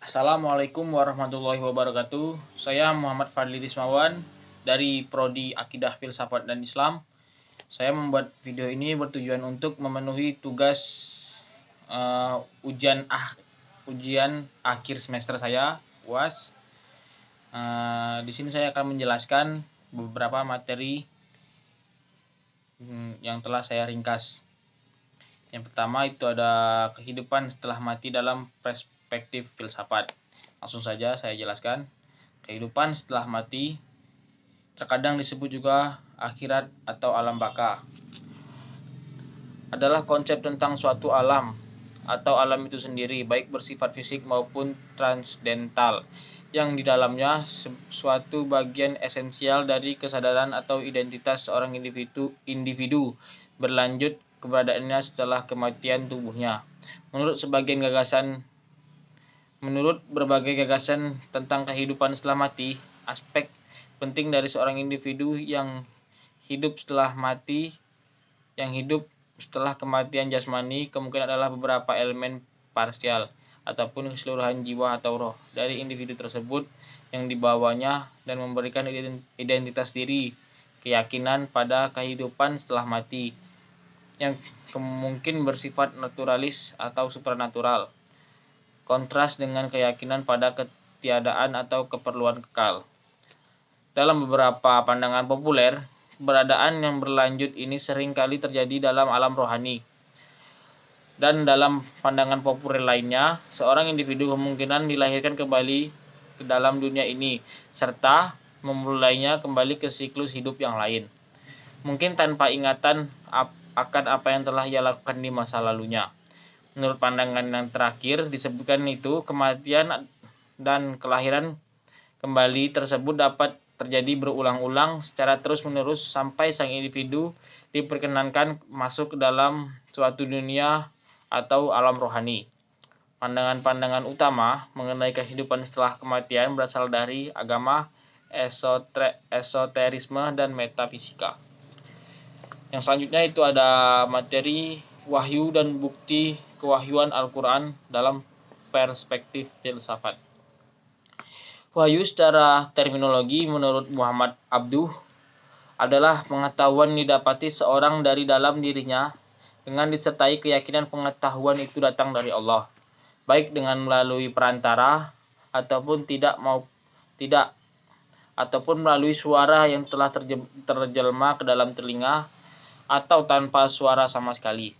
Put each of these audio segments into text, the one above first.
Assalamualaikum warahmatullahi wabarakatuh. Saya Muhammad Fadli Rismawan dari Prodi Akidah Filsafat dan Islam. Saya membuat video ini bertujuan untuk memenuhi tugas ujian akhir semester saya, UAS. Di sini saya akan menjelaskan beberapa materi yang telah saya ringkas. Yang pertama itu ada kehidupan setelah mati dalam perspektif filsafat. Langsung saja saya jelaskan. Kehidupan setelah mati terkadang disebut juga akhirat atau alam baka. Adalah konsep tentang suatu alam atau alam itu sendiri, baik bersifat fisik maupun transdental, yang di dalamnya suatu bagian esensial dari kesadaran atau identitas seorang individu berlanjut keberadaannya setelah kematian tubuhnya. Menurut berbagai gagasan tentang kehidupan setelah mati, aspek penting dari seorang individu yang hidup setelah kematian jasmani kemungkinan adalah beberapa elemen parsial ataupun keseluruhan jiwa atau roh dari individu tersebut yang dibawanya dan memberikan identitas diri, keyakinan pada kehidupan setelah mati yang mungkin bersifat naturalis atau supranatural, kontras dengan keyakinan pada ketiadaan atau keperluan kekal. Dalam beberapa pandangan populer, keberadaan yang berlanjut ini sering kali terjadi dalam alam rohani. Dan dalam pandangan populer lainnya, seorang individu kemungkinan dilahirkan kembali ke dalam dunia ini, serta memulainya kembali ke siklus hidup yang lain. Mungkin tanpa ingatan akan apa yang telah ia lakukan di masa lalunya. Menurut pandangan yang terakhir disebutkan itu, kematian dan kelahiran kembali tersebut dapat terjadi berulang-ulang secara terus-menerus sampai sang individu diperkenankan masuk ke dalam suatu dunia atau alam rohani. Pandangan-pandangan utama mengenai kehidupan setelah kematian berasal dari agama, esoterisme, dan metafisika. Yang selanjutnya itu ada materi wahyu dan bukti kewahyuan Al-Quran dalam perspektif filsafat. Wahyu secara terminologi menurut Muhammad Abduh adalah pengetahuan didapati seorang dari dalam dirinya dengan disertai keyakinan pengetahuan itu datang dari Allah, baik dengan melalui perantara ataupun ataupun melalui suara yang telah terjelma ke dalam telinga atau tanpa suara sama sekali.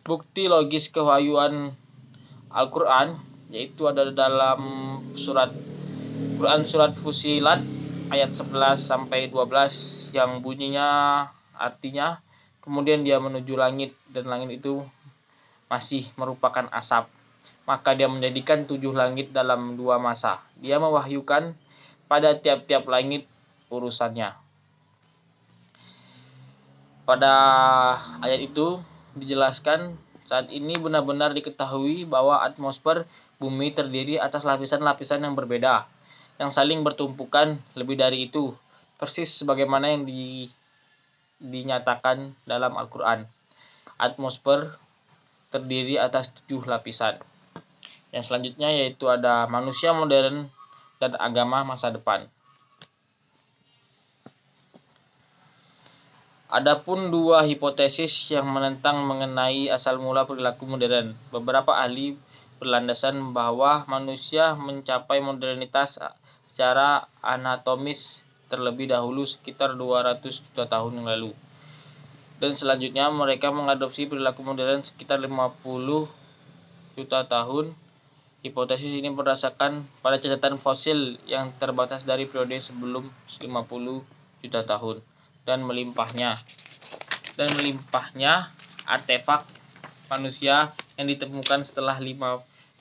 Bukti logis kewahyuan Al-Quran yaitu ada dalam Quran surat Fussilat ayat 11 sampai 12 yang bunyinya artinya, kemudian dia menuju langit dan langit itu masih merupakan asap. Maka dia menjadikan 7 langit dalam 2 masa. Dia mewahyukan pada tiap-tiap langit urusannya. Pada ayat itu dijelaskan saat ini benar-benar diketahui bahwa atmosfer bumi terdiri atas lapisan-lapisan yang berbeda, yang saling bertumpukan. Lebih dari itu, persis sebagaimana yang dinyatakan dalam Al-Quran. Atmosfer terdiri atas 7 lapisan. Yang selanjutnya yaitu ada manusia modern dan agama masa depan. Adapun 2 hipotesis yang menentang mengenai asal mula perilaku modern. Beberapa ahli berlandasan bahwa manusia mencapai modernitas secara anatomis terlebih dahulu sekitar 200 juta tahun yang lalu. Dan selanjutnya mereka mengadopsi perilaku modern sekitar 50 juta tahun. Hipotesis ini berdasarkan pada catatan fosil yang terbatas dari periode sebelum 50 juta tahun dan melimpahnya artefak manusia yang ditemukan setelah 50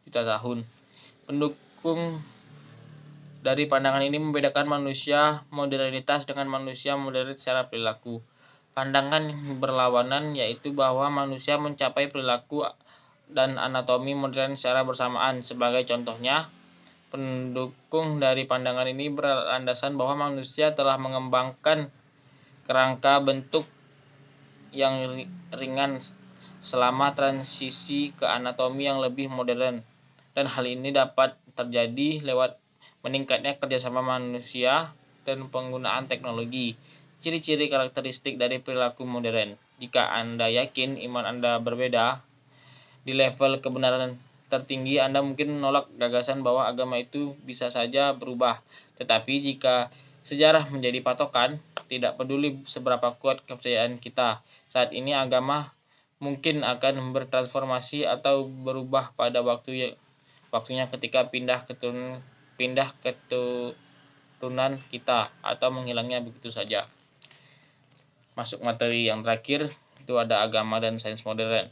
juta tahun. Pendukung dari pandangan ini membedakan manusia modernitas dengan manusia modern secara perilaku. Pandangan yang berlawanan yaitu bahwa manusia mencapai perilaku dan anatomi modern secara bersamaan. Sebagai contohnya, pendukung dari pandangan ini berlandasan bahwa manusia telah mengembangkan kerangka bentuk yang ringan selama transisi ke anatomi yang lebih modern. dan hal ini dapat terjadi lewat meningkatnya kerjasama manusia dan penggunaan teknologi. Ciri-ciri karakteristik dari perilaku modern. Jika Anda yakin iman Anda berbeda di level kebenaran tertinggi, Anda mungkin menolak gagasan bahwa agama itu bisa saja berubah. Tetapi jika sejarah menjadi patokan, tidak peduli seberapa kuat kepercayaan kita saat ini, agama mungkin akan bertransformasi atau berubah pada waktunya ketika pindah keturunan kita atau menghilangnya begitu saja. Masuk materi yang terakhir, itu ada agama dan sains modern.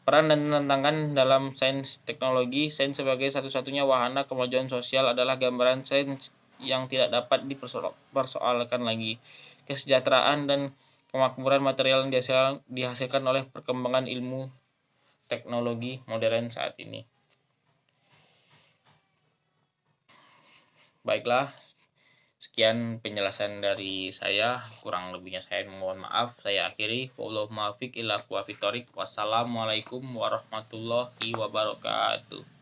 Peran dan tantangan dalam sains teknologi. Sains sebagai satu-satunya wahana kemajuan sosial adalah gambaran sains yang tidak dapat dipersoalkan lagi. Kesejahteraan dan kemakmuran material yang dihasilkan oleh perkembangan ilmu teknologi modern saat ini. Baiklah, sekian penjelasan dari saya, kurang lebihnya saya mohon maaf. Saya akhiri. Wassalamualaikum warahmatullahi wabarakatuh.